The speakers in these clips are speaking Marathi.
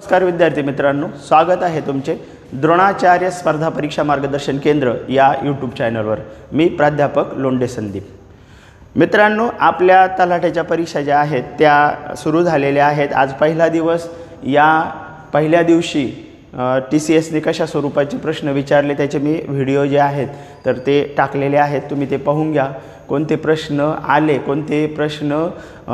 नमस्कार विद्यार्थी मित्रांनो, स्वागत आहे तुमचे द्रोणाचार्य स्पर्धा परीक्षा मार्गदर्शन केंद्र या यूट्यूब चॅनलवर। मी प्राध्यापक लोंढे संदीप। मित्रांनो, आपल्या तलाठ्याच्या परीक्षा ज्या आहेत त्या सुरू झालेल्या आहेत। आज पहिला दिवस। या पहिल्या दिवशी TCS ने कशा स्वरूपाचे प्रश्न विचारले त्याचे मी व्हिडिओ जे आहेत तर ते टाकलेले आहेत, तुम्ही ते पाहून घ्या। कोणते प्रश्न आले, कोणते प्रश्न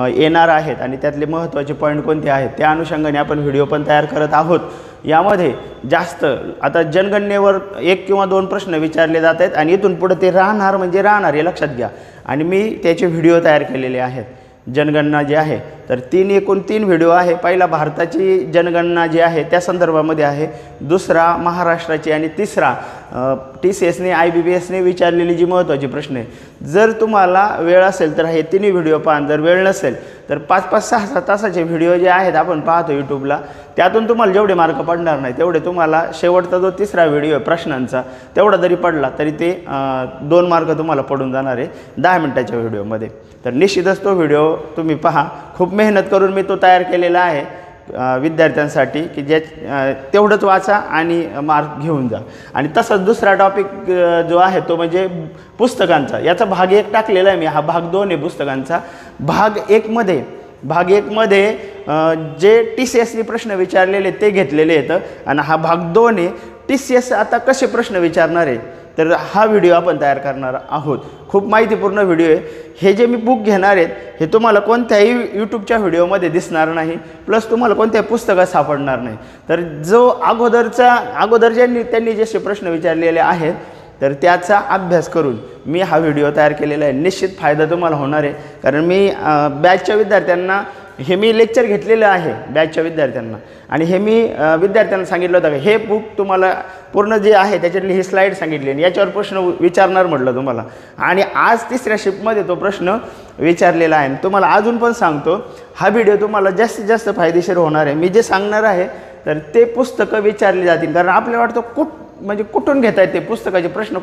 येणार आहेत आणि त्यातले महत्त्वाचे पॉईंट कोणते आहेत त्या अनुषंगाने आपण व्हिडिओ पण तयार करत आहोत। यामध्ये जास्त आता जनगणनेवर 1 किंवा 2 प्रश्न विचारले जात आहेत आणि इथून पुढे ते राहणार म्हणजे राहणार हे लक्षात घ्या। आणि मी त्याचे व्हिडिओ तयार केलेले आहेत। जनगणना जी आहे तर एकूण 3 व्हिडिओ आहे। पहिला भारताची जनगणना जी आहे त्या संदर्भामध्ये आहे, दुसरा महाराष्ट्राची आणि तिसरा TCS ने IBPS ने विचारलेली जी महत्त्वाची प्रश्न आहे। जर तुम्हाला वेळ असेल तर हे तिन्ही व्हिडिओ पहा, जर वेळ नसेल तर 5-5, 6-6 तासाचे व्हिडिओ जे आहेत आपण पाहतो यूट्यूबला, त्यातून तुम्हाला जेवढे मार्क पडणार नाही तेवढे तुम्हाला शेवटचा जो तिसरा व्हिडिओ आहे प्रश्नांचा तेवढा जरी पडला तरी ते 2 मार्क तुम्हाला पडून जाणार आहे 10 मिनिटाच्या व्हिडिओमध्ये। तर निश्चितच तो व्हिडिओ तुम्ही पहा। खूप मेहनत करून मी तो तयार केलेला आहे विद्यार्थ्यांसाठी की जे तेवढंच वाचा आणि मार्क घेऊन जा। आणि तसंच दुसरा टॉपिक जो आहे तो म्हणजे पुस्तकांचा। याचा भाग 1 टाकलेला आहे मी, हा भाग 2 आहे पुस्तकांचा। भाग 1 मध्ये जे TCS ने प्रश्न विचारलेले ते घेतलेले आहेत आणि हा भाग 2 आहे TCS आता कसे प्रश्न विचारणार आहे तर हा व्हिडिओ आपण तयार करणार आहोत। खूप माहितीपूर्ण व्हिडिओ आहे। हे जे मी बुक घेणार आहेत हे तुम्हाला कोणत्याही यूट्यूबच्या व्हिडिओमध्ये दिसणार नाही, प्लस तुम्हाला कोणत्याही पुस्तकात सापडणार नाही। तर जो अगोदर त्यांनी जसे प्रश्न विचारलेले आहेत तर त्याचा अभ्यास करून मी हा व्हिडिओ तयार केलेला आहे। निश्चित फायदा तुम्हाला होणार आहे, कारण मी बॅचच्या विद्यार्थ्यांना हे मी लेक्चर घेतलेलं आहे बॅचच्या विद्यार्थ्यांना आणि हे मी विद्यार्थ्यांना सांगितलं होतं की हे बुक तुम्हाला पूर्ण जे आहे त्याच्यातली ही स्लाईड सांगितली आणि याच्यावर प्रश्न विचारणार म्हटलं तुम्हाला। आणि आज तिसऱ्या शिफ्टमध्ये तो प्रश्न विचारलेला आहे। तुम्हाला अजून पण सांगतो, हा व्हिडिओ तुम्हाला जास्तीत जास्त फायदेशीर होणार आहे। मी जे सांगणार आहे तर ते पुस्तकं विचारली जातील, कारण आपल्याला वाटतं कुठून घेता येते पुस्तकाचे प्रश्न,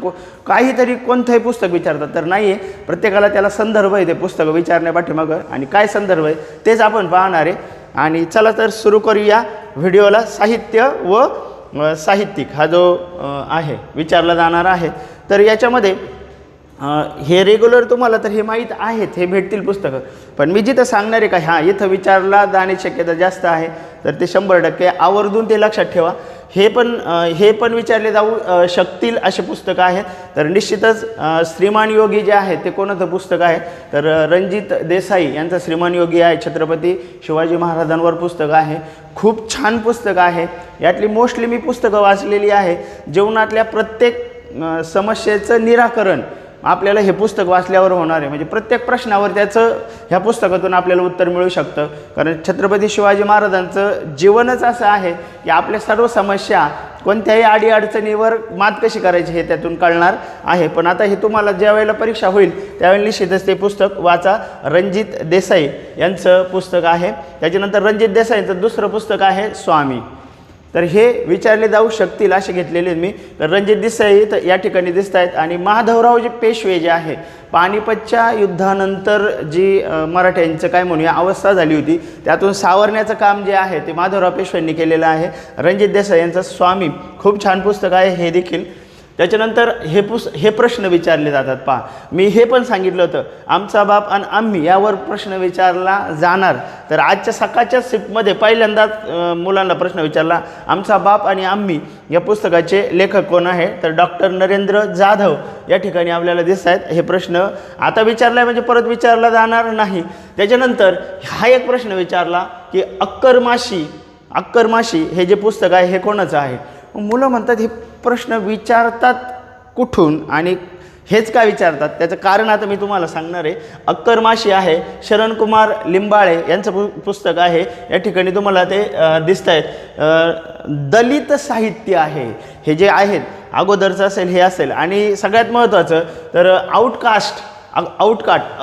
काहीतरी कोणतंही पुस्तक विचारतात तर नाही आहे। प्रत्येकाला त्याला संदर्भ आहे ते पुस्तक विचारण्यापाठीमागं, आणि काय संदर्भ आहे तेच आपण पाहणार आहे। आणि चला तर सुरू करूया व्हिडिओला। साहित्य व साहित्यिक हा जो आहे विचारला जाणार आहे तर याच्यामध्ये हे रेग्युलर तुम्हाला तर हे माहीत आहेत, हे भेटतील पुस्तकं, पण मी जिथं सांगणार आहे का हां इथं विचारला जाण्याची शक्यता जास्त आहे तर ते 100% आवर्जून ते लक्षात ठेवा। हे पण विचारले जाऊ शकतील असे पुस्तकं आहेत। तर निश्चितच श्रीमान योगी जे आहे ते कोणाचं पुस्तक आहे तर रणजित देसाई यांचं श्रीमान योगी आहे, छत्रपती शिवाजी महाराजांवर पुस्तक आहे। खूप छान पुस्तक आहे। यातली मोस्टली मी पुस्तकं वाचलेली आहे। जीवनातल्या प्रत्येक समस्येचं निराकरण आपल्याला हे पुस्तक वाचल्यावर होणार आहे, म्हणजे प्रत्येक प्रश्नावर त्याचं ह्या पुस्तकातून आपल्याला उत्तर मिळू शकतं। कारण छत्रपती शिवाजी महाराजांचं जीवनच असं आहे की आपल्या सर्व समस्या कोणत्याही अडीअडचणीवर मात कशी करायची हे त्यातून कळणार आहे। पण आता हे तुम्हाला ज्या वेळेला परीक्षा होईल त्यावेळेला निश्चितच ते पुस्तक वाचा। रणजित देसाई यांचं पुस्तक आहे। त्याच्यानंतर रणजित देसाईंचं दुसरं पुस्तक आहे स्वामी। तर हे विचारले जाऊ शकतील असे घेतलेले मी। तर रणजित देसाई तर या ठिकाणी दिसत आहेत आणि माधवरावजी पेशवे जे आहे पानिपतच्या युद्धानंतर जी मराठ्यांचं काय म्हणूया अवस्था झाली होती त्यातून सावरण्याचं काम जे आहे ते माधवराव पेशव्यांनी केलेलं आहे। रणजित देसाई यांचं स्वामी खूप छान पुस्तक आहे हे देखील। त्याच्यानंतर हे प्रश्न विचारले जातात पहा। मी हे पण सांगितलं होतं आमचा बाप आणि आम्ही यावर प्रश्न विचारला जाणार। तर आजच्या सकाळच्या शिफ्टमध्ये पहिल्यांदाच मुलांना प्रश्न विचारला आमचा बाप आणि आम्ही या पुस्तकाचे लेखक कोण आहे तर डॉक्टर नरेंद्र जाधव या ठिकाणी आपल्याला दिसत आहेत। हे प्रश्न आता विचारला म्हणजे परत विचारला जाणार नाही। त्याच्यानंतर हा एक प्रश्न विचारला की अक्करमाशी हे जे पुस्तक आहे हे कोणाचं आहे। मुलं म्हणतात हे प्रश्न विचारतात कुठून आणि हेच का विचारतात त्याचं कारण आता मी तुम्हाला सांगणार आहे। अक्करमाशी आहे शरणकुमार लिंबाळे यांचं पुस्तक आहे। या ठिकाणी तुम्हाला ते दिसत आहेत। दलित साहित्य आहे हे जे आहेत अगोदरचं असेल हे असेल, आणि सगळ्यात महत्त्वाचं तर आउटकास्ट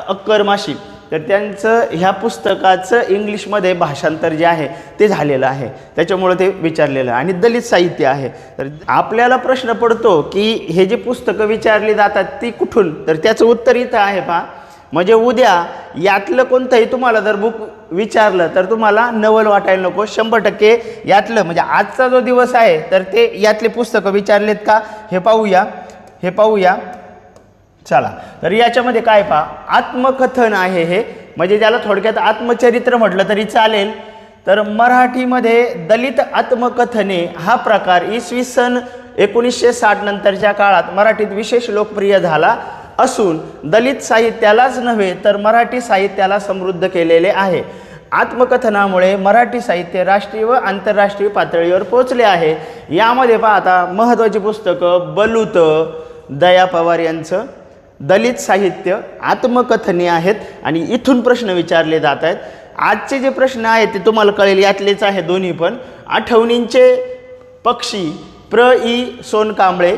अक्करमाशी तर त्यांचं ह्या पुस्तकाचं इंग्लिशमध्ये भाषांतर जे आहे ते झालेलं आहे, त्याच्यामुळे ते विचारलेलं आहे। आणि दलित साहित्य आहे तर आपल्याला प्रश्न पडतो की हे जे पुस्तकं विचारली जातात ती कुठून, तर त्याचं उत्तर इथं आहे पहा। म्हणजे उद्या यातलं कोणतंही तुम्हाला जर बुक विचारलं तर तुम्हाला नवल वाटायला नको. 100% यातलं म्हणजे आजचा जो दिवस आहे तर ते यातले पुस्तकं विचारलेत का हे पाहूया. चला, तर याच्यामध्ये काय पहा, आत्मकथन आहे हे, म्हणजे त्याला थोडक्यात आत्मचरित्र म्हटलं तरी चालेल. तर मराठीमध्ये दलित आत्मकथने हा प्रकार इसवी सन 1960 नंतरच्या काळात मराठीत विशेष लोकप्रिय झाला असून दलित साहित्यालाच नव्हे तर मराठी साहित्याला समृद्ध केलेले आहे. आत्मकथनामुळे मराठी साहित्य राष्ट्रीय व आंतरराष्ट्रीय पातळीवर पोहोचले आहे. यामध्ये पाहता महत्त्वाची पुस्तकं बलूत, दया पवार यांचं दलित साहित्य आत्मकथने आहेत आणि इथून प्रश्न विचारले जात आहेत. आजचे जे प्रश्न आहेत ते तुम्हाला कळेल, यातलेच आहे दोन्ही पण. आठवणींचे पक्षी प्र. इ. सोनकांबळे,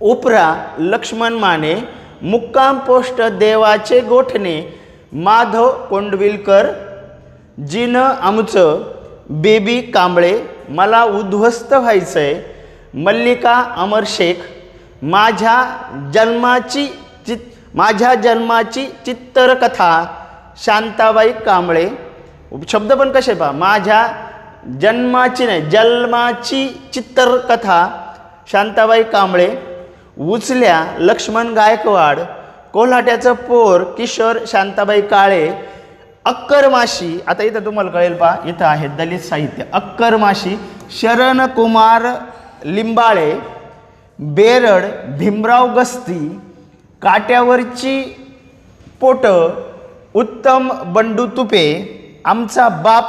उपरा लक्ष्मण माने, मुक्काम पोस्ट देवाचे गोठणे माधव कोंडविलकर, जिन आमचं बेबी कांबळे, मला उद्ध्वस्त व्हायचंय मल्लिका अमर शेख, माझ्या जन्माची चित्रकथा शांताबाई कांबळे. शब्द पण कसे पहा, माझ्या जन्माची चित्रकथा शांताबाई कांबळे, उचल्या लक्ष्मण गायकवाड, कोल्हाट्याचं पोर किशोर शांताबाई काळे, अक्करमाशी. आता इथं तुम्हाला कळेल पहा, इथं आहे दलित साहित्य. अक्करमाशी शरण कुमार लिंबाळे, बेरड भीमराव गस्ती, काट्यावरची पोट उत्तम बंडू तुपे, आमचा बाप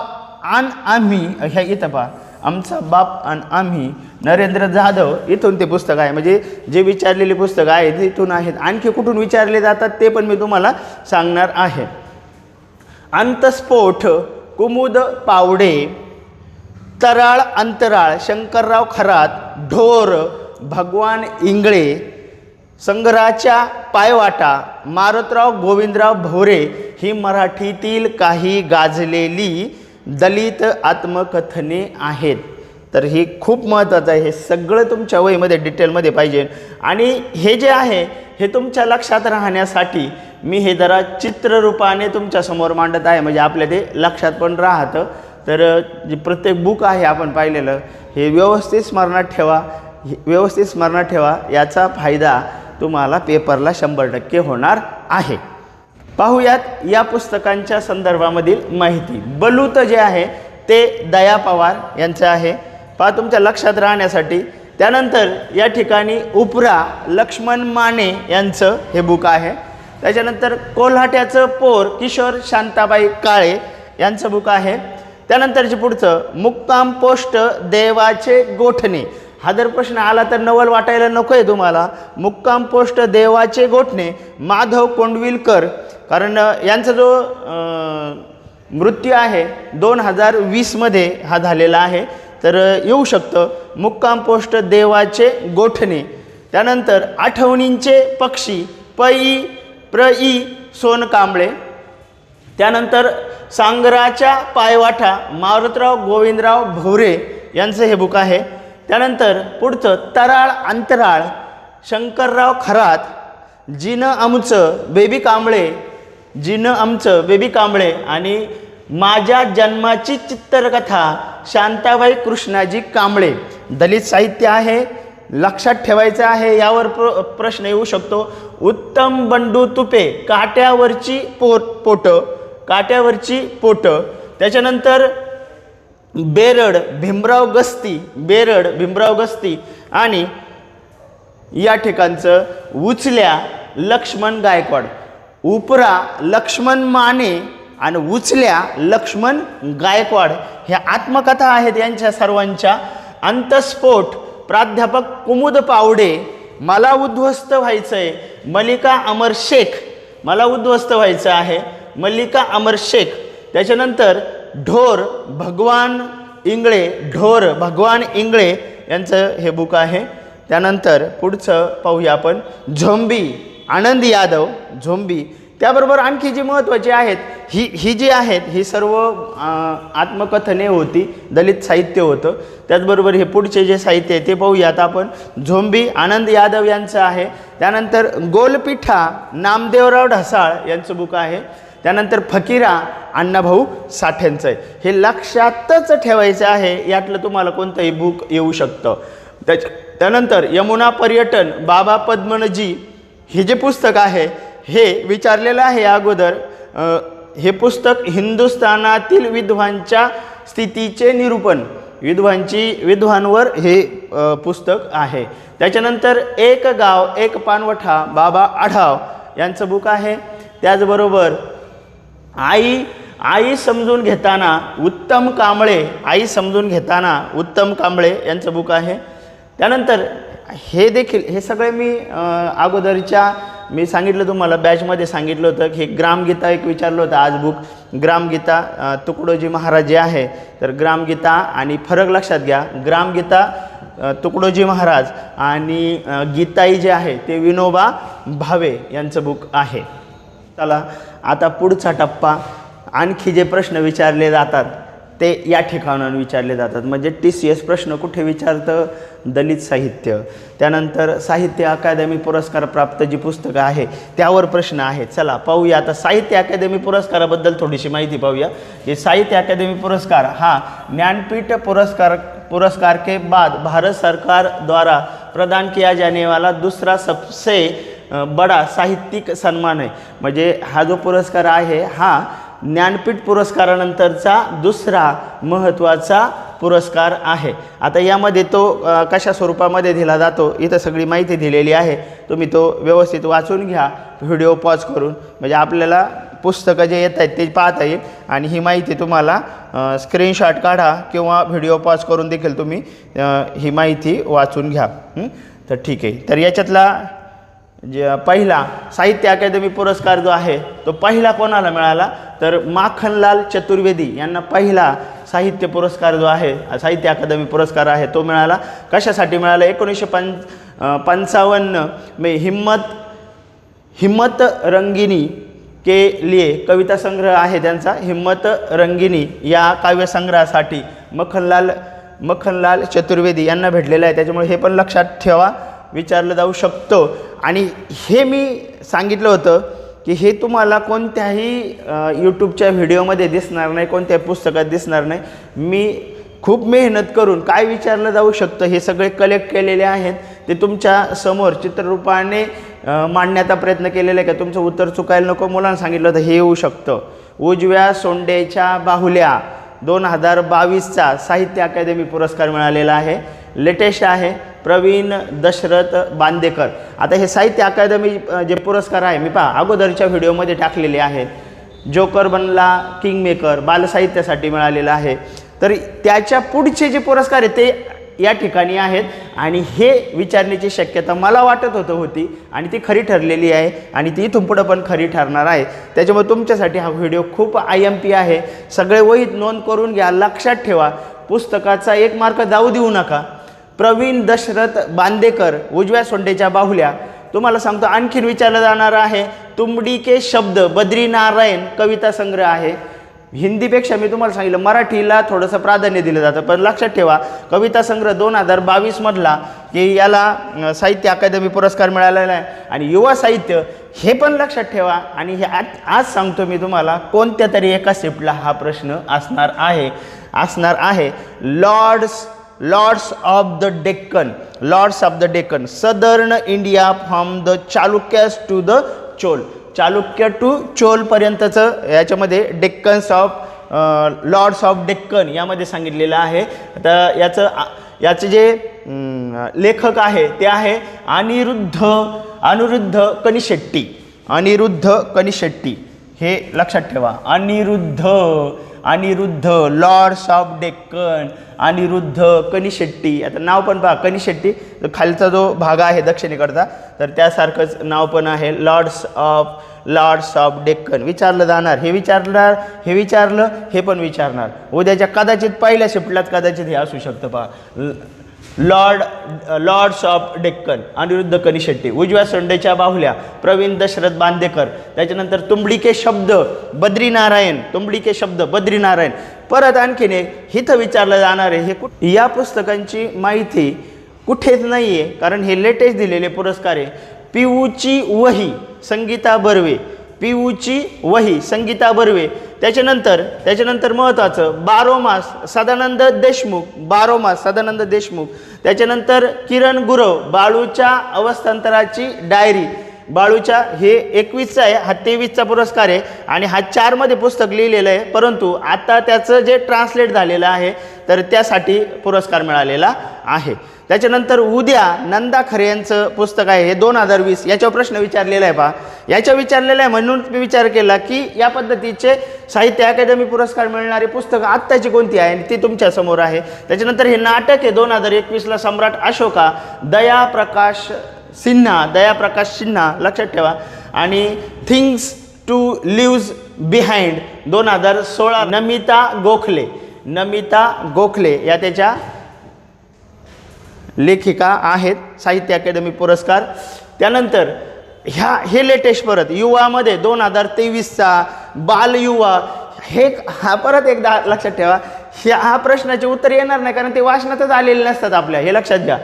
आणि आम्ही. ह्या इथं पहा, आमचा बाप आणि आम्ही नरेंद्र जाधव. इथून ते पुस्तक आहे, म्हणजे जे विचारलेले पुस्तक आहेत इथून आहेत. आणखी कुठून विचारले जातात ते पण मी तुम्हाला सांगणार आहे. अंतस्फोट कुमुद पावडे, तराळ अंतराळ शंकरराव खरात, ढोर भगवान इंगळे, संग्रहाच्या पायवाटा मारुतराव गोविंदराव भोरे ही मराठीतील काही गाजलेली दलित आत्मकथने आहेत. तर ही खूप महत्त्वाचं आहे. हे सगळं तुमच्या वहीमध्ये डिटेलमध्ये पाहिजे. आणि हे जे आहे हे तुमच्या लक्षात राहण्यासाठी मी हे जरा चित्ररूपाने तुमच्यासमोर मांडत आहे, म्हणजे आपल्या ते लक्षात पण राहतं. तर जे प्रत्येक बुक आहे आपण पाहिलेलं हे व्यवस्थित स्मरणात ठेवा. याचा फायदा तुम्हाला पेपरला 100% होणार आहे. पाहूयात या पुस्तकांच्या संदर्भामधील माहिती. बलूत जे आहे ते दया पवार यांचं आहे, पहा तुमच्या लक्षात राहण्यासाठी. त्यानंतर या ठिकाणी उपरा लक्ष्मण माने यांचं हे बुक आहे. त्याच्यानंतर कोल्हाट्याचं पोर किशोर शांताबाई काळे यांचं बुक आहे. त्यानंतरचे पुढचं मुक्काम पोस्ट देवाचे गोठणे. हा जर प्रश्न आला तर नवल वाटायला नको आहे तुम्हाला. मुक्काम पोस्ट देवाचे गोठणे माधव कोंडविलकर, कारण यांचा जो मृत्यू आहे 2020 मध्ये हा झालेला आहे. तर येऊ शकतं मुक्काम पोस्ट देवाचे गोठणे. त्यानंतर आठवणींचे पक्षी प्र. इ. सोनकांबळे. त्यानंतर सांगराच्या पायवाटा मारुतराव गोविंदराव भोरे यांचं हे बुक आहे. त्यानंतर पुढचं तराळ अंतराळ शंकरराव खरात, जिन आमचं बेबी कांबळे आणि माझ्या जन्माची चित्रकथा शांताबाई कृष्णाजी कांबळे. दलित साहित्य आहे, लक्षात ठेवायचं आहे. यावर प्रश्न येऊ शकतो. उत्तम बंडू तुपे काट्यावरची पोट. त्याच्यानंतर बेरड भीमराव गस्ती आणि या ठिकाणचं उचल्या लक्ष्मण गायकवाड. उपरा लक्ष्मण माने आणि उचल्या लक्ष्मण गायकवाड ह्या आत्मकथा आहेत यांच्या सर्वांच्या. अंतस्फोट प्राध्यापक कुमुद पावडे, मला उद्ध्वस्त व्हायचंय मल्लिका अमर शेख, मला उद्ध्वस्त व्हायचं आहे मल्लिका अमर शेख. त्याच्यानंतर ढोर भगवान इंगळे यांचं हे बुक आहे. त्यानंतर पुढचं पाहूया आपण झोंबी आनंद यादव झोंबी. त्याबरोबर आणखी जी महत्त्वाची आहेत ही जी आहेत ही सर्व आत्मकथने होती, दलित साहित्य होतं. त्याचबरोबर हे पुढचे जे साहित्य आहे ते पाहूयात आपण. झोंबी आनंद यादव यांचं आहे. त्यानंतर गोलपिठा नामदेवराव ढसाळ यांचं बुक आहे. त्यानंतर फकीरा अण्णाभाऊ साठेंचं आहे. हे लक्षातच ठेवायचं आहे, यातलं तुम्हाला कोणतंही बुक येऊ शकतं. त्यानंतर यमुना पर्यटन बाबा पद्मनजी हे जे पुस्तक आहे हे विचारलेलं आहे अगोदर. हे पुस्तक हिंदुस्थानातील विद्वांच्या स्थितीचे निरूपण, विद्वांवर हे पुस्तक आहे. त्याच्यानंतर एक गाव एक पानवठा बाबा आढाव यांचं बुक आहे. त्याचबरोबर आई समजून घेताना उत्तम कांबळे यांचं बुक आहे. त्यानंतर हे देखील, हे सगळे मी सांगितलं तुम्हाला बॅचमध्ये सांगितलं होतं की ग्रामगीता एक विचारलं होतं आज बुक. ग्रामगीता तुकडोजी महाराज जे आहे, तर ग्रामगीता आणि फरक लक्षात घ्या. ग्रामगीता तुकडोजी महाराज आणि गीताई जे आहे ते विनोबा भावे यांचं बुक आहे. चला आता पुढचा टप्पा, आणखी जे प्रश्न विचारले जातात ते या ठिकाणाहून विचारले जातात. म्हणजे TCS प्रश्न कुठे विचारतं? दलित साहित्य. त्यानंतर साहित्य अकादमी पुरस्कार प्राप्त जी पुस्तकं आहे त्यावर प्रश्न आहेत. चला पाहूया आता साहित्य अकादमी पुरस्काराबद्दल थोडीशी माहिती पाहूया. की साहित्य अकादमी पुरस्कार हा ज्ञानपीठ पुरस्कार के बाद भारत सरकार द्वारा प्रदान किया जाने वाला दूसरा सबसे बड़ा साहित्यिक सन्मान आहे. म्हणजे हा जो पुरस्कार आहे हा ज्ञानपीठ पुरस्कारानंतरचा दुसरा महत्त्वाचा पुरस्कार आहे. आता यामध्ये तो कशा स्वरूपामध्ये दिला जातो इथं सगळी माहिती दिलेली आहे. तुम्ही तो व्यवस्थित वाचून घ्या व्हिडिओ पॉज करून, म्हणजे आपल्याला पुस्तकं जे येत आहेत ते पाहता येईल. आणि ही माहिती तुम्हाला स्क्रीनशॉट काढा किंवा व्हिडिओ पॉज करून देखील तुम्ही ही माहिती वाचून घ्या. तर ठीक आहे. तर याच्यातला जे पहिला साहित्य अकादमी पुरस्कार जो आहे तो पहिला कोणाला मिळाला? तर माखनलाल चतुर्वेदी यांना पहिला साहित्य पुरस्कार जो आहे, साहित्य अकादमी पुरस्कार आहे तो मिळाला. कशासाठी मिळाला? 1955 में हिम्मत रंगिनी के लिए कविता संग्रह आहे त्यांचा. हिम्मत रंगिनी या काव्यसंग्रहासाठी मखनलाल चतुर्वेदी यांना भेटलेलं आहे. त्याच्यामुळे हे पण लक्षात ठेवा, विचारलं जाऊ शकतो. आणि हे मी सांगितलं होतं की हे तुम्हाला कोणत्याही यूट्यूबच्या व्हिडिओमध्ये दिसणार नाही, कोणत्याही पुस्तकात दिसणार नाही. मी खूप मेहनत करून काय विचारलं जाऊ शकतं हे सगळे कलेक्ट केलेले आहेत. ते तुमच्या समोर चित्ररूपाने मांडण्याचा प्रयत्न केलेला आहे. का तुमचं उत्तर चुकायला नको. मुलांना सांगितलं होतं हे येऊ शकतं. उजव्या सोंडेच्या बाहुल्या 2022चा साहित्य अकादमी पुरस्कार मिळालेला आहे. लेटेस्ट आहे. प्रवीण दशरथ बांदेकर. आता हे साहित्य अकादमी जे पुरस्कार आहे मी अगोदरच्या व्हिडिओमध्ये टाकलेले आहेत. जोकर बनला किंगमेकर बालसाहित्यासाठी मिळालेला आहे. तर त्याच्या पुढचे जे पुरस्कार आहेत ते या ठिकाणी आहेत. आणि हे विचारण्याची शक्यता मला वाटत होती आणि ती खरी ठरलेली आहे आणि ती इथून पुढं पण खरी ठरणार आहे. त्याच्यामुळे तुमच्यासाठी हा व्हिडिओ खूप IMP आहे. सगळे वहीत नोंद करून घ्या, लक्षात ठेवा. पुस्तकाचा 1 मार्क जाऊ देऊ नका. प्रवीण दशरथ बांदेकर उजव्या सोंडेच्या बाहुल्या. तुम्हाला सांगतो आणखीन विचारलं जाणार आहे. तुंबडी के शब्द बद्रीनारायण कविता संग्रह आहे. हिंदीपेक्षा मी तुम्हाला सांगितलं मराठीला थोडंसं प्राधान्य दिलं जातं, पण लक्षात ठेवा कविता संग्रह 2022 मधला की याला साहित्य अकादमी पुरस्कार मिळालेला आहे. आणि युवा साहित्य हे पण लक्षात ठेवा. आणि हे आज सांगतो मी तुम्हाला कोणत्या तरी एका शिफ्टला हा प्रश्न असणार आहे. Lords of the Deccan southern India from the Chalukyas to the Chola. Chalukya to Chola पर्यंतचं याच्यामध्ये Deccans of lords of Deccan यामध्ये सांगितलेलं आहे. तर याचे जे लेखक आहे ते आहे अनिरुद्ध कनिशेट्टी. हे लक्षात ठेवा. Anirudh lords of Deccan Anirudh Kanisetty. आता नाव पण पहा कनिशेट्टी, खालचा जो भाग आहे दक्षिणेकडचा तर त्यासारखंच नाव पण आहे. लॉर्ड्स ऑफ डेक्कन विचारलं जाणार. हे विचारलं हे पण विचारणार. उद्याच्या कदाचित पहिल्या शिफ्टलाच कदाचित हे असू शकतं. पहा लॉर्ड्स ऑफ डेक्कन अनिरुद्ध कनिशेट्टी. उजव्या सोंडेच्या बाहुल्या प्रवीण दशरथ बांदेकर. त्याच्यानंतर तुंबडी के शब्द बद्रीनारायण. परत आणखीन एक इथं विचारलं जाणार आहे. हे या पुस्तकांची माहिती कुठेच नाही आहे, कारण हे लेटेस्ट दिलेले पुरस्कार आहे. पिऊची वही संगीता बर्वे. पिऊची वही संगीता बर्वे, त्याच्यानंतर महत्त्वाचं बारोमास सदानंद देशमुख, बारोमास सदानंद देशमुख, त्याच्यानंतर किरण गुरव बाळूच्या अवस्थांतराची डायरी, बाळूच्या हे 21चा आहे, हा 23चा पुरस्कार आहे आणि हा 4 मध्ये पुस्तक लिहिलेलं आहे, परंतु आता त्याचं जे ट्रान्सलेट झालेलं आहे तर त्यासाठी पुरस्कार मिळालेला आहे. त्याच्यानंतर उद्या नंदा खरे यांचं पुस्तक आहे, हे 2020 याच्यावर प्रश्न विचारलेला आहे. पहा याच्या विचारलेला आहे म्हणून मी विचार केला की या पद्धतीचे साहित्य अकादमी पुरस्कार मिळणारे पुस्तकं आत्ताची कोणती आहे आणि ती तुमच्या समोर आहे. त्याच्यानंतर हे नाटक आहे 2021ला सम्राट अशोका, दया प्रकाश सिन्हा लक्षात ठेवा. आणि things to leaves behind 2016 Namita Gokhale या त्याच्या लेखिका आहेत, साहित्य अकादमी पुरस्कार. त्यानंतर हे लेटेस्ट परत युवामध्ये 2023चा बालयुवा, हा परत एकदा लक्षात ठेवा, हा प्रश्नाचे उत्तर येणार नाही कारण ते वाचनातच आलेले नसतात आपल्या, हे लक्षात घ्या.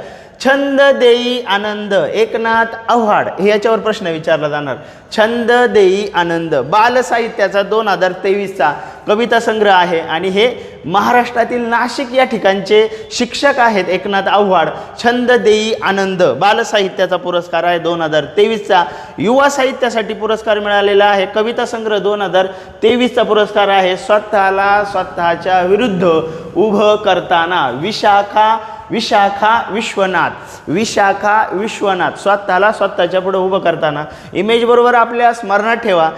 छंद देई आनंद एकनाथ आव्हाड, हे याच्यावर प्रश्न विचारला जाणार. छंद देई आनंद बालसाहित्याचा 2023चा कविता संग्रह आहे आणि हे महाराष्ट्रातील नाशिक या ठिकाणचे शिक्षक आहेत एकनाथ आव्हाड. छंद देई आनंद बालसाहित्याचा पुरस्कार आहे 2023चा. युवा साहित्यासाठी पुरस्कार मिळालेला आहे. कविता संग्रह 2023चा पुरस्कार आहे स्वतःला स्वतःच्या विरुद्ध उभं करताना विशाखा विश्वनाथ स्वतःला स्वतःच्या पुढे उभं करताना. इमेज बरोबर आपल्या स्मरणात ठेवा.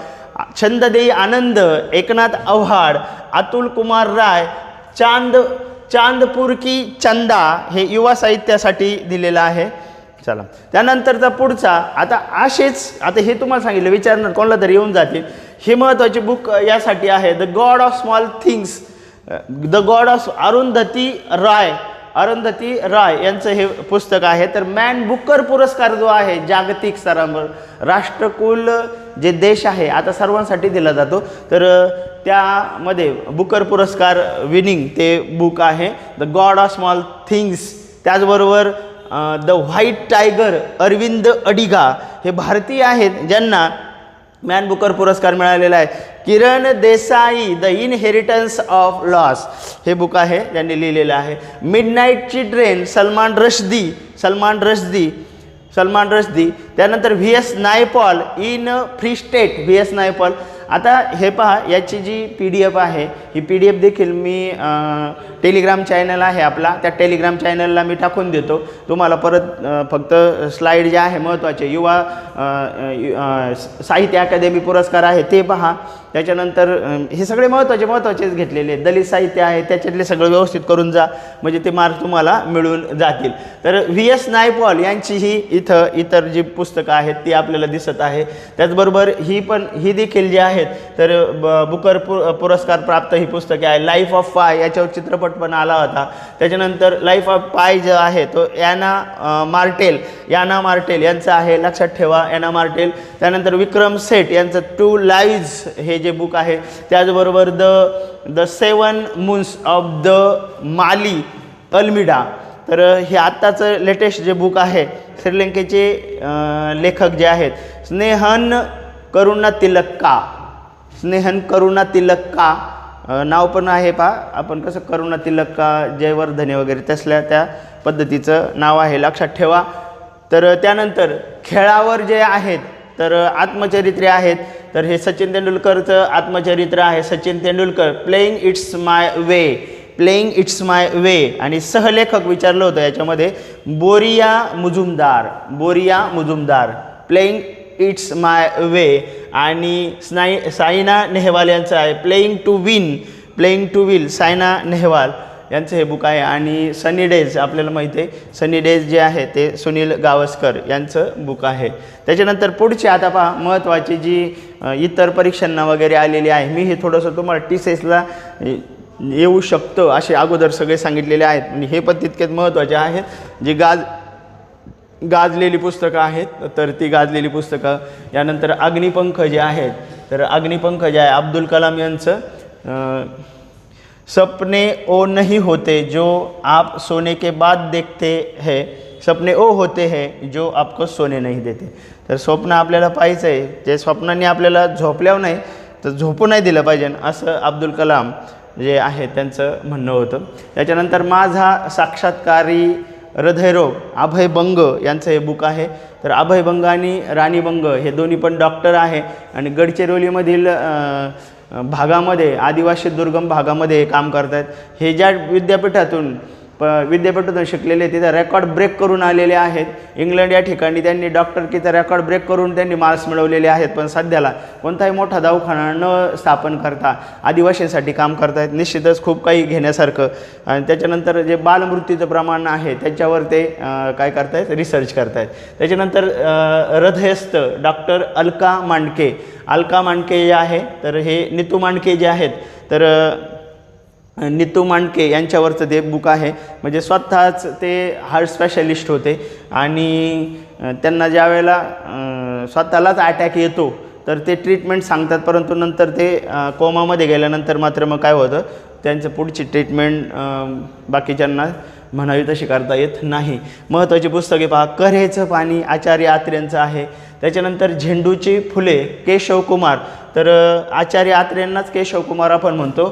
छंद देई आनंद एकनाथ आव्हाड, अतुल कुमार राय, चांदपूर की चंदा हे युवा साहित्यासाठी दिलेलं आहे. चला त्यानंतरचा पुढचा आता हे तुम्हाला सांगितलं विचारणार कोणाला तरी येऊन जातील. हे महत्त्वाचे बुक यासाठी आहे the god of small things, the god of Arundhati Roy यांचं हे पुस्तक आहे. तर मॅन बुकर पुरस्कार जो आहे जागतिक स्तरावर राष्ट्रकुल जे देश आहे आता सर्वांसाठी दिला जातो, तर त्यामध्ये बुकर पुरस्कार विनिंग ते बुक आहे the god of small things. त्याचबरोबर the white tiger Arvind Adiga हे भारतीय आहेत ज्यांना मॅन बुकर पुरस्कार मिळालेला आहे. Kiran Desai the inheritance of loss हे बुक आहे त्यांनी लिहिलेलं आहे. मिडनाईटची ट्रेन सलमान रश्दी. त्यानंतर VS Naipaul in free state VS Naipaul. आता हे पहा याची जी PDF आहे ही PDF देखील मी टेलिग्राम चॅनल आहे आपला, त्या टेलिग्राम चॅनलला मी टाकून देतो तुम्हाला. परत फक्त स्लाईड जे आहे महत्त्वाचे युवा साहित्य अकादमी पुरस्कार आहे ते पहा. त्याच्यानंतर हे सगळे महत्त्वाचेच घेतलेले आहेत. दलित साहित्य आहे त्याच्यातले सगळं व्यवस्थित करून जा म्हणजे ते मार्क तुम्हाला मिळून जातील. तर VS नायपॉल यांची ही इतर जी पुस्तकं आहेत ती आपल्याला दिसत आहे. त्याचबरोबर ही देखील जी आहेत तर बुकर पुरस्कार प्राप्त ही पुस्तके आहे. लाईफ ऑफ पाय याच्यावर चित्रपट पण आला होता. त्याच्यानंतर लाईफ ऑफ पाय जो आहे तो याना मार्टेल यांचा आहे, लक्षात ठेवा याना मार्टेल. त्यानंतर विक्रम सेठ यांचं 2 लाईव्ज हे जे बुक आहे. त्याचबरोबर the 7 moons of the Mali Almeida, तर हे आत्ताचं लेटेस्ट जे बुक आहे श्रीलंकेचे लेखक जे आहेत स्नेहन करुणा तिलक्का नाव पण आहे पहा. आपण कसं करुणा तिलक्का जयवर्धने वगैरे त्या पद्धतीचं नाव आहे, लक्षात ठेवा. तर त्यानंतर खेळावर जे आहेत तर आत्मचरित्रे आहेत. तर हे सचिन तेंडुलकरचं आत्मचरित्र आहे. Sachin Tendulkar playing it's my way आणि सहलेखक विचारलं होतं याच्यामध्ये Boria Majumdar playing it's my way. आणि सायना नेहवाल यांचं आहे playing to win Saina Nehwal यांचं हे बुक आहे. आणि सनी डेज आपल्याला माहिती आहे सनी डेज जे आहे ते सुनील गावस्कर यांचं बुक आहे. त्याच्यानंतर पुढची आता पहा महत्त्वाची जी इतर परीक्षांना वगैरे आलेली आहे. मी हे थोडंसं तुम्हाला TCSला येऊ शकतं असे अगोदर सगळे सांगितलेले आहेत आणि हे पण तितकेच महत्त्वाचे आहेत. जी गाजलेली पुस्तकं आहेत तर ती गाजलेली पुस्तकं. यानंतर अग्निपंख जे आहेत तर अग्निपंख जे आहे अब्दुल कलाम यांचं. सपने ओ नहीं होते जो आप सोने के बाद देखते हैं सपने ओ होते हैं जो आपको सोने नहीं देते. तर स्वप्न आपल्याला पाहायचं आहे, जे स्वप्नांनी आपल्याला झोपल्यावर नाही तर झोपू नाही दिलं पाहिजे, असं अब्दुल कलाम जे आहे त्यांचं म्हणणं होतं. त्याच्यानंतर माझा साक्षात्कारी हृदयरोग अभय बंग यांचं हे बुक आहे. तर अभय बंग आणि राणी बंग हे दोन्ही पण डॉक्टर आहे आणि गडचिरोलीमधील भागामध्ये आदिवासी दुर्गम भागामध्ये काम करत आहेत. हे ज्या विद्यापीठातून शिकलेले तिथं रेकॉर्ड ब्रेक करून आलेले आहेत. इंग्लंड या ठिकाणी त्यांनी डॉक्टरकीचा रेकॉर्ड ब्रेक करून त्यांनी मार्क्स मिळवलेले आहेत. पण सध्याला कोणताही मोठा दवाखाना न स्थापन करता आदिवासींसाठी काम करत आहेत. निश्चितच खूप काही घेण्यासारखं. आणि त्याच्यानंतर जे बालमृत्यूचं प्रमाण आहे त्याच्यावर ते काय करत आहेत, रिसर्च करत आहेत. त्याच्यानंतर हृदयस्थ डॉक्टर अलका मांडके जे आहे, तर हे नीतू मांडके जे आहेत, तर नीतू मांडके यांच्यावरचं ते बुक आहे. म्हणजे स्वतःच ते हार्ट स्पेशालिस्ट होते आणि त्यांना ज्या वेळेला स्वतःलाच अटॅक येतो तर ते ट्रीटमेंट सांगतात, परंतु नंतर ते कोमामध्ये गेल्यानंतर मात्र मग काय होतं, त्यांचं पुढची ट्रीटमेंट बाकीच्यांना म्हणावी तशी करता येत नाही. महत्त्वाची पुस्तके पहा, कऱ्हेचं पाणी आचार्य आत्रेंचं आहे. त्याच्यानंतर झेंडूची फुले केशव कुमार, तर आचार्य आत्रेंनाच केशव कुमार आपण म्हणतो.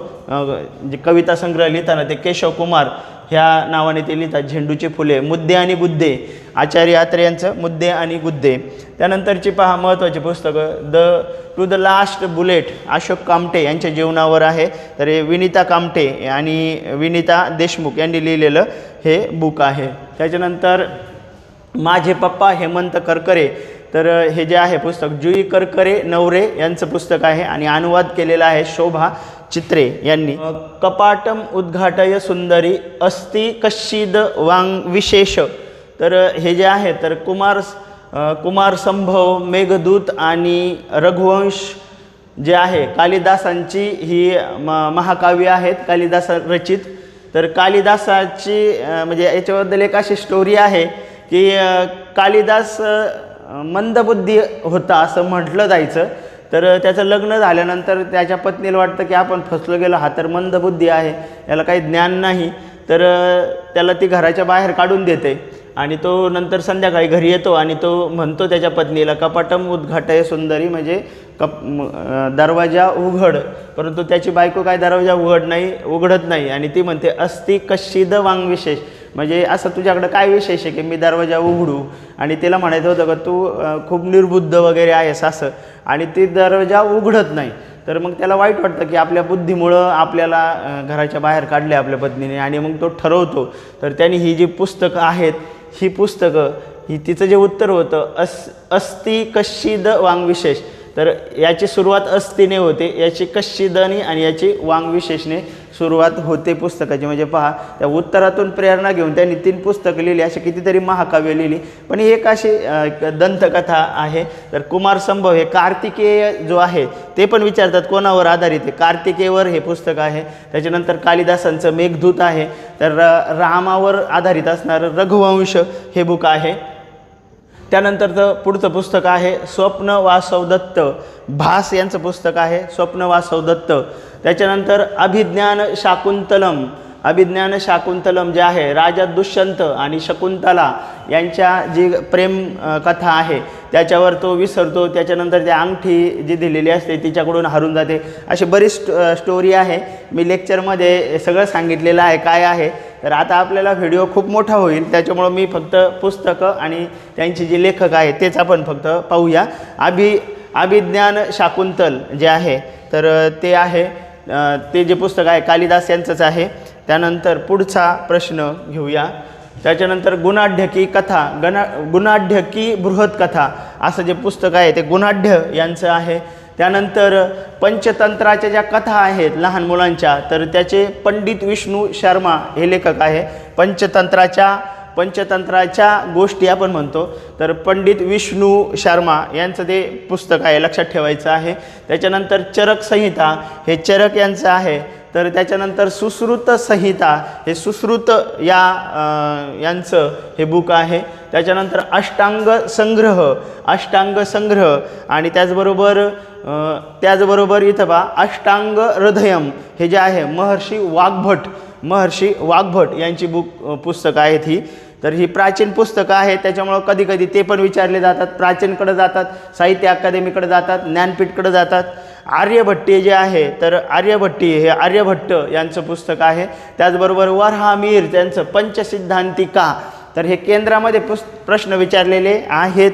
जे कविता संग्रह लिहिताना ते केशव कुमार ह्या नावाने ते लिहितात. झेंडूची फुले, मुद्दे आणि गुद्दे, आचार्य आत्रे यांचं मुद्दे आणि गुद्दे. त्यानंतरची पहा महत्त्वाची पुस्तकं, to the last bullet Ashok Kamte यांच्या जीवनावर आहे. तर हे विनीता कामटे आणि विनीता देशमुख यांनी लिहिलेलं हे बुक आहे. त्याच्यानंतर माझे पप्पा हेमंत करकरे, तर हे जे आहे पुस्तक जुई करकरे नवरे यांचं पुस्तक आहे आणि अनुवाद केलेला आहे शोभा चित्रे यांनी. कपाटम उद्घाटय सुंदरी अस्ति कश्चिद वांग विशेष, तर हे जे आहे तर कुमार संभव, मेघदूत आणि रघुवंश जे आहे कालिदासांची ही महाकाव्य आहेत, कालिदास रचित. तर कालिदासाची म्हणजे याच्याबद्दल एक अशी स्टोरी आहे की कालिदास मंदबुद्धी होता असं म्हटलं जायचं. तर त्याचं लग्न झाल्यानंतर त्याच्या पत्नीला वाटतं की आपण फसलो गेलो, हा तर मंदबुद्धी आहे, याला काही ज्ञान नाही. तर त्याला ती घराच्या बाहेर काढून देते आणि तो नंतर संध्याकाळी घरी येतो आणि तो म्हणतो त्याच्या पत्नीला कपाटम उद्घाटय सुंदरी, म्हणजे दरवाजा उघड. परंतु त्याची बायको काय दरवाजा उघडत नाही आणि ती म्हणते अस्ति कश्चिद वांग विशेष, म्हणजे असं तुझ्याकडं काय विशेष आहे की मी दरवाजा उघडू. आणि तिला म्हणायचं होतं का तू खूप निर्बुद्ध वगैरे आहेस असं, आणि ती दरवाजा उघडत नाही. तर मग त्याला वाईट वाटतं की आपल्या बुद्धीमुळं आपल्याला घराच्या बाहेर काढले आपल्या पत्नीने, आणि मग तो ठरवतो. तर त्यांनी ही जी पुस्तकं आहेत, ही पुस्तकं ही तिचं जे उत्तर होतं अस्ति कश्चिद वांग विशेष, तर याची सुरुवात अस्तीने होते, याची कश्चिदनी आणि याची वांग विशेषने सुरुवात होते पुस्तकाची. म्हणजे पहा, त्या उत्तरातून प्रेरणा घेऊन त्यांनी 3 पुस्तकं लिहिली, अशी कितीतरी महाकाव्य लिहिली. पण ही एक अशी दंतकथा आहे. तर कुमार संभव हे कार्तिकेय जो आहे ते पण विचारतात कोणावर आधारित आहे, कार्तिकेयवर हे पुस्तक आहे. त्याच्यानंतर कालिदासांचं मेघदूत आहे. तर रामावर आधारित असणारं रघुवंश हे बुक आहे. त्यानंतरचं पुढचं पुस्तक आहे स्वप्न वासव दत्त, भास यांचं पुस्तक आहे स्वप्न वासव दत्त. त्याच्यानंतर अभिज्ञान शाकुंतलम जे आहे राजा दुष्यंत आणि शकुंतला यांच्या जी प्रेम कथा आहे त्याच्यावर तो विसरतो. त्याच्यानंतर त्या अंगठी जी दिलेली असते तिच्याकडून हरून जाते. अशी बरीच स्टोरी आहे. मी लेक्चरमध्ये सगळं सांगितलेलं आहे काय आहे. तर आता आपल्याला व्हिडिओ खूप मोठा होईल, त्याच्यामुळं मी फक्त पुस्तकं आणि त्यांची जी लेखक आहे तेच आपण फक्त पाहूया. अभिज्ञान शाकुंतल जे आहे तर ते आहे, ते जे पुस्तक आहे कालिदास यांचंच आहे. त्यानंतर पुढचा प्रश्न घेऊया. त्याच्यानंतर गुणाढ्यकी बृहत कथा असं जे पुस्तक आहे ते गुणाढ्य यांचं आहे. त्यानंतर पंचतंत्राच्या ज्या कथा आहेत लहान मुलांच्या, तर त्याचे पंडित विष्णू शर्मा हे लेखक आहे. पंचतंत्राच्या गोष्टी आपण म्हणतो, तर पंडित विष्णू शर्मा यांचं ते पुस्तक आहे, लक्षात ठेवायचं आहे. त्याच्यानंतर चरक संहिता हे चरक यांचं आहे. तर त्याच्यानंतर सुश्रुत संहिता हे सुश्रुत यांचं हे बुक आहे. त्याच्यानंतर अष्टांग संग्रह आणि त्याचबरोबर इथं बा अष्टांग हृदयम हे जे आहे महर्षी महर्षी वाग्भट यांची पुस्तकं आहेत ही. तर ही प्राचीन पुस्तकं आहेत, त्याच्यामुळं कधी कधी ते पण विचारले जातात. प्राचीनकडे जातात, साहित्य अकादमीकडे जातात, ज्ञानपीठकडे जातात. आर्यभट्टी जे आहे, तर आर्यभट्टी हे आर्यभट्ट यांचं पुस्तक आहे. त्याचबरोबर वरहामीर त्यांचं पंचसिद्धांतिका. तर हे केंद्रामध्ये प्रश्न विचारलेले आहेत,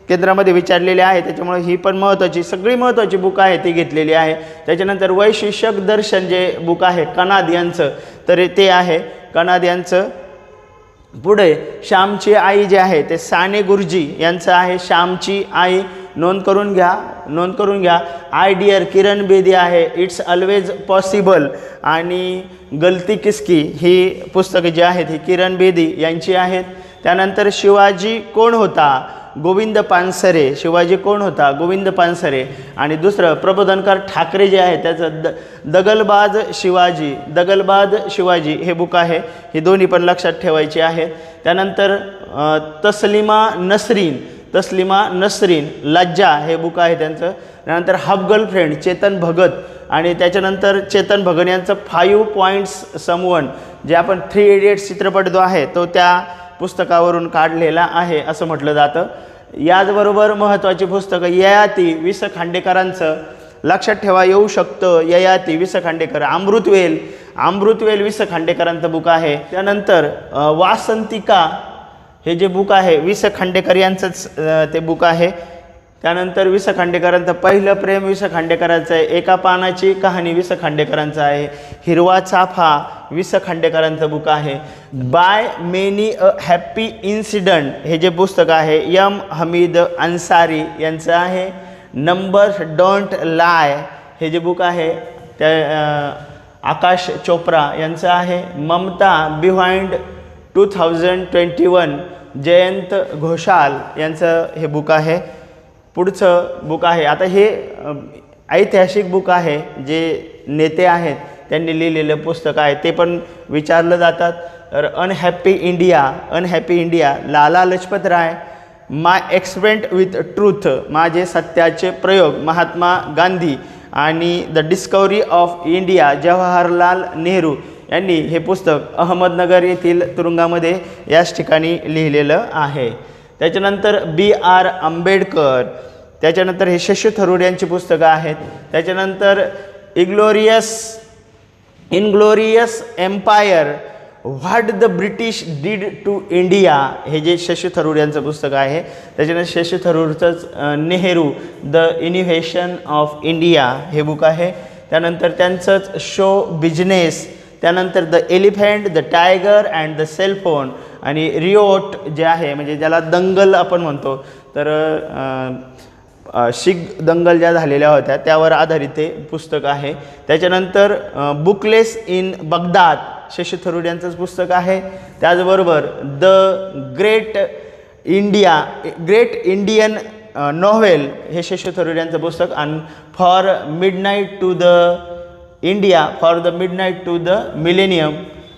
केंद्रामध्ये विचारलेले आहे. त्याच्यामुळे ही पण महत्त्वाची, सगळी महत्त्वाची बुक आहे ती घेतलेली आहे. त्याच्यानंतर वैशिष्यक दर्शन जे बुक आहे कनाद यांचं, तर ते आहे कनाद यांचं. पुढे श्यामची आई जे आहे ते साने गुरुजी यांचं आहे, श्यामची आई. नोंद करून घ्या. आय डिअर किरण बेदी आहे, इट्स ऑलवेज पॉसिबल आणि गलती किसकी ही पुस्तकं जी आहेत ही किरण बेदी यांची आहेत. त्यानंतर शिवाजी कोण होता, गोविंद पानसरे. शिवाजी कोण होता, गोविंद पानसरे. आणि दुसरं प्रबोधनकार ठाकरे जे आहे त्याचं दगलबाज शिवाजी हे बुक आहे. हे दोन्ही पण लक्षात ठेवायचे आहेत. त्यानंतर तस्लिमा नसरीन लज्जा हे बुक आहे त्यांचं. त्यानंतर हाफ गर्लफ्रेंड चेतन भगत. आणि त्याच्यानंतर चेतन भगत यांचं 5 पॉईंट्स समवन जे आपण 3 इडियट्स चित्रपट जो आहे तो त्या पुस्तकावरून काढलेला आहे असं म्हटलं जातं. याचबरोबर महत्त्वाची पुस्तकं ययाती वि स खांडेकरांचं लक्षात ठेवा येऊ शकतं. ययाती वि स खांडेकर. अमृतवेल वि स खांडेकरांचं बुक आहे. त्यानंतर वासंतिका हे जे बुक आहे वि स खांडेकर यांचंच ते बुक आहे. त्यानंतर वि स खांडेकरांचं पहिलं प्रेम वि स खांडेकरांचं आहे. एका पानाची कहाणी वि स खांडेकरांचं आहे. हिरवा चाफा वि स खांडेकरांचं बुक आहे. By many a happy incident हे जे पुस्तक आहे एम हमीद अन्सारी यांचं आहे. नंबर्स डोंट लाय हे जे बुक आहे त्या आकाश चोप्रा यांचं आहे. ममता बिहाइंड 2021 जयंत घोषाल यांचं हे बुक आहे. पुढचं बुक आहे, आता हे ऐतिहासिक बुक आहे, जे नेते आहेत त्यांनी लिहिलेलं पुस्तक आहे, ते पण विचारलं जातात. तर unhappy India Lala Lajpat Rai. My experiment with truth माझे सत्याचे प्रयोग महात्मा गांधी. आणि the discovery of India Jawaharlal Nehru यांनी हे पुस्तक अहमदनगर येथील तुरुंगामध्ये याच ठिकाणी लिहिलेलं आहे. त्याच्यानंतर B.R. आंबेडकर. त्याच्यानंतर हे शशी थरूर यांची पुस्तकं आहेत. त्याच्यानंतर inglorious empire what the British did to India हे जे शशी थरूर यांचं पुस्तक आहे. त्याच्यानंतर शशी थरूरचंच Nehru the innovation of India हे बुक आहे. त्यानंतर त्यांचंच शो बिझनेस. त्यानंतर the elephant the tiger and the cellphone. आणि रिओट जे आहे म्हणजे ज्याला दंगल आपण म्हणतो, तर शीख दंगल ज्या झालेल्या होत्या त्यावर आधारित ते पुस्तक आहे. त्याच्यानंतर bookless in Baghdad Shashi Tharoor यांचंच पुस्तक आहे. त्याचबरोबर द ग्रेट इंडियन नॉव्हेल हे शशी थरूर यांचं पुस्तक. आणि from midnight to the millennium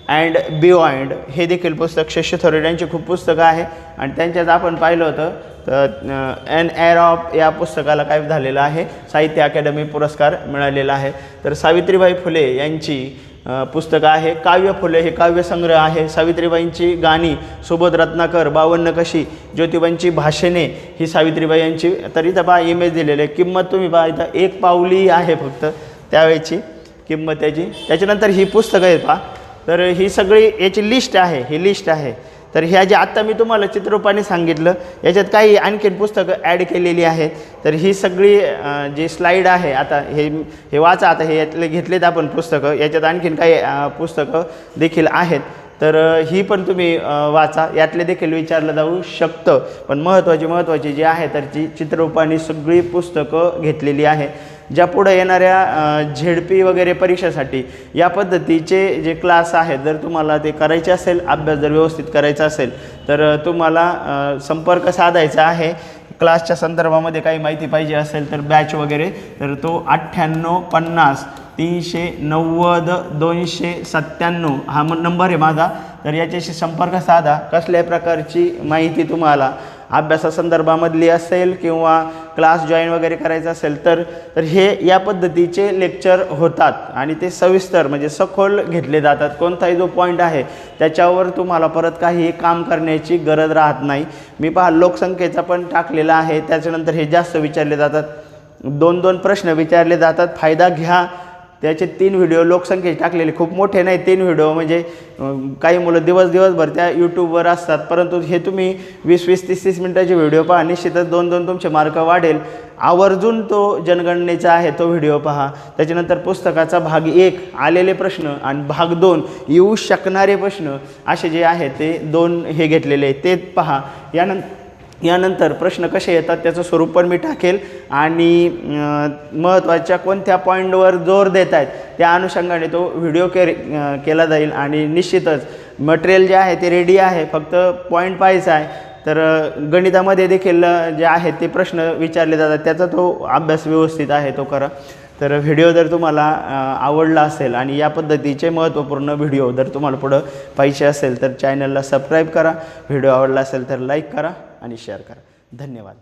and beyond हे देखील पुस्तक शशी थरूर यांची खूप पुस्तकं आहे. आणि त्यांच्यात आपण पाहिलं होतं तर एन एर ऑफ या पुस्तकाला काय झालेलं आहे, साहित्य अकादमी पुरस्कार मिळालेला आहे. तर सावित्रीबाई फुले यांची पुस्तकं आहे. काव्य फुले हे काव्यसंग्रह आहे. सावित्रीबाईंची गाणी, सुबोध रत्नाकर, 52 कशी, ज्योतिबांची भाषणे ही सावित्रीबाई यांची. तर इथं पहा इमेज दिलेले, किंमत तुम्ही पहा इथं 1 पावली आहे फक्त त्यावेळेची किंमत त्याची. त्याच्यानंतर ही पुस्तकं आहेत पहा, तर ही सगळी याची लिस्ट आहे, ही लिस्ट आहे. तर ह्या जे आत्ता मी तुम्हाला चित्ररूपाने सांगितलं याच्यात काही आणखीन पुस्तकं ॲड केलेली आहेत. तर ही सगळी जी स्लाईड आहे आता हे वाचा. आता हे यातले घेतलेत आपण पुस्तकं, याच्यात आणखीन काही पुस्तकं देखील आहेत. तर ही पण तुम्ही वाचा, यातले देखील विचारलं जाऊ शकतं. पण महत्त्वाची जी आहे तर ती चित्ररूपाने सगळी पुस्तकं घेतलेली आहे. ज्या पुढे येणाऱ्या झेडपी वगैरे परीक्षेसाठी या पद्धतीचे जे क्लास आहेत, जर तुम्हाला ते करायचे असेल, अभ्यास जर व्यवस्थित करायचा असेल तर तुम्हाला संपर्क साधायचा आहे. क्लासच्या संदर्भामध्ये काही माहिती पाहिजे असेल तर बॅच वगैरे, तर तो 98 50 390 297 हा नंबर आहे माझा. तर याच्याशी संपर्क साधा. कसल्याही प्रकारची माहिती तुम्हाला अभ्यासासंदर्भामधली असेल किंवा क्लास जॉईन वगैरे करायचा असेल तर हे या पद्धतीचे लेक्चर होतात आणि ते सविस्तर म्हणजे सखोल घेतले जातात. कोणताही जो पॉईंट आहे त्याच्यावर तुम्हाला परत काही काम करण्याची गरज राहत नाही. मी पहा लोकसंख्येचा पण टाकलेला आहे, त्याच्यानंतर हे जास्त विचारले जातात, 2-2 प्रश्न विचारले जातात. फायदा घ्या. त्याचे 3 व्हिडिओ लोकसंख्येचे टाकलेले, खूप मोठे नाही 3 व्हिडिओ, म्हणजे काही मुलं दिवसभर त्या यूट्यूबवर असतात, परंतु हे तुम्ही 20-20, 30-30 मिनिटाचे व्हिडिओ पहा. निश्चितच 2-2 तुमचे मार्क वाढेल. आवर्जून तो जनगणनेचा आहे तो व्हिडिओ पहा. त्याच्यानंतर पुस्तकाचा भाग 1 आलेले प्रश्न आणि भाग 2 येऊ शकणारे प्रश्न असे जे आहे ते 2 हे घेतलेले ते पहा. यानंतर प्रश्न कसे येतात त्याचं स्वरूप पण मी टाकेल आणि महत्त्वाच्या कोणत्या पॉईंटवर जोर देत आहेत त्या अनुषंगाने तो व्हिडिओ केला जाईल. आणि निश्चितच मटेरियल जे आहे ते रेडी आहे, फक्त पॉईंट पाहायचा आहे. तर गणितामध्ये देखील जे आहे ते प्रश्न विचारले जातात, त्याचा तो अभ्यास व्यवस्थित आहे तो करा. तर व्हिडिओ जर तुम्हाला आवडला असेल आणि या पद्धतीचे महत्त्वपूर्ण व्हिडिओ जर तुम्हाला पुढं पाहिजे असेल तर चॅनलला सबस्क्राईब करा. व्हिडिओ आवडला असेल तर लाईक करा आणि शेअर करा. धन्यवाद.